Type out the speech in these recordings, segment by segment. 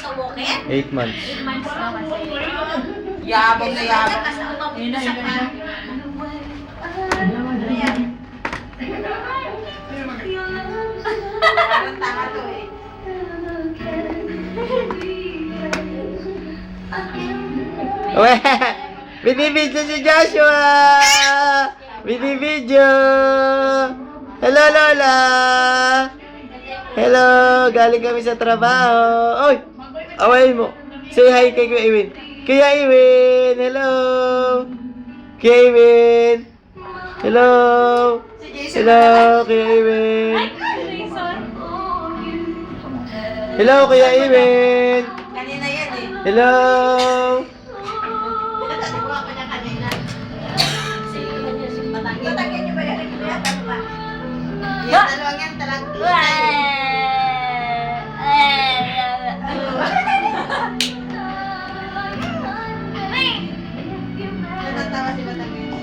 sa walk-in? 8 months. 8 months na kasi. Yabang na yabang. Kasi umabot sa pa. Parang tanga to eh. Weh! Binibidyo si Joshua! Binibidyo! Hello, Lola! Hello! Galing kami sa trabaho. Oy! Awayin mo. Say hi kay Kuya Iwin. Kuya Iwin! Hello! Kuya Iwin! Hello! Hello, Kuya Iwin! Hello, Kuya Iwin! Kanina yan eh. Hello! Natatawa ko niya kanina. Tatagyan niyo ba yan? Kaya pa. Yan, dalawang yan talaga. Natatawa si Batagyan.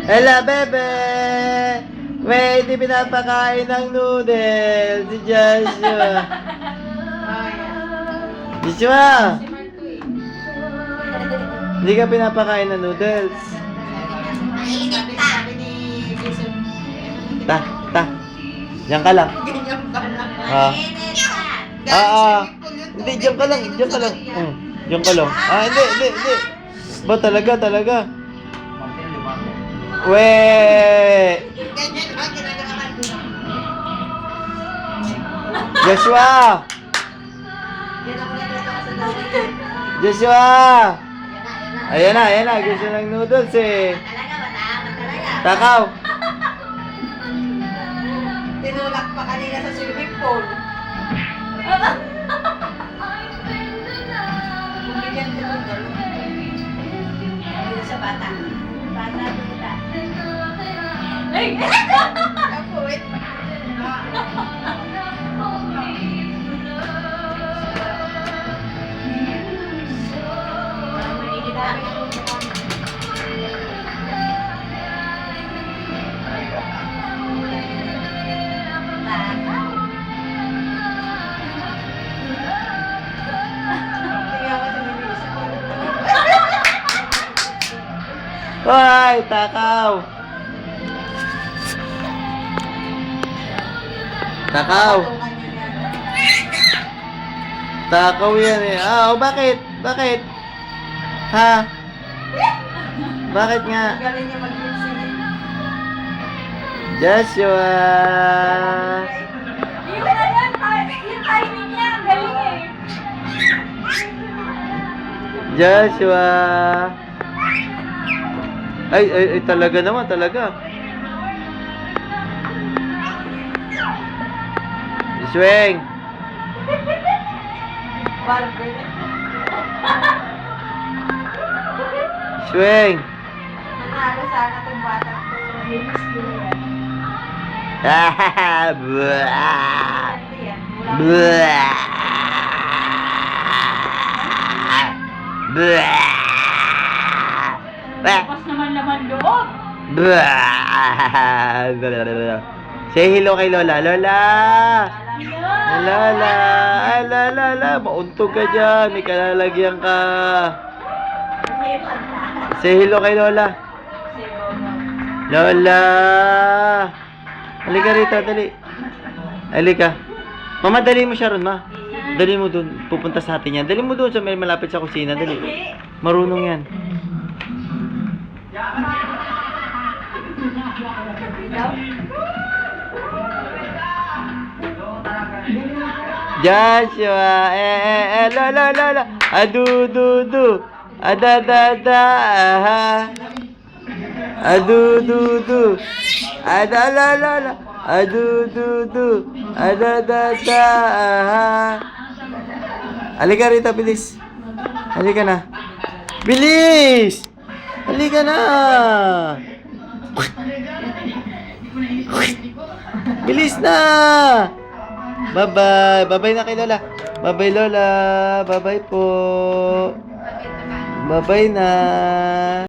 Hello, bebe! Wait, hindi pinapakain ng noodles si Joshua. Joshua! Hindi ka pinapakain ng noodles. Sabi ni Jason. Ta. Diyan ka lang. Ganyan ba na? Ah. Hindi, diyan ka lang. Diyan ka lang. Diyan ka lang. Hindi. Ba, talaga. Weh! Ganyan ba ginagawa? Joshua! Yan ako nagkita ko sa dawit. Joshua! Ayan na. Gusto ng noodles eh. Talaga, mataamat talaga. Takaw! Tinulak pa kanina sa swimming pool. Bumigyan ko ng dalo. Ayun sa bata. Bata. Ako, wait. Hoy, takaw! Takaw yan eh. Bakit? Ha? Bakit nga? Galing niya mag-lipsing. Joshua! Yung timing niya, ang galing eh. Joshua! Ay, talaga naman, talaga. Swing! Barbie. Swing! Nanalo sana itong bata to. Linis ko yan. Buah! Ito yan. Buah! Buah! Tapos naman loob. Say hello kay Lola. Lola! Lola! Ay, Lola! Mauntog ka dyan. May kalalagyan ka. Say hello kay Lola. Lola! Halika rito, dali. Halika. Mama, dali mo siya ron, ma. Dali mo dun. Pupunta sa atin yan. Dali mo dun sa may malapit sa kusina. Dali. Marunong yan. Joshua, la. Adu. Ada. Adu. Ada la. Adu. Ada. Halika rito, bilis. Halika na. Bilis! Halika na! Bilis na! Bye-bye! Bye-bye na kay Lola. Bye-bye, Lola. Bye-bye po. Bye-bye na.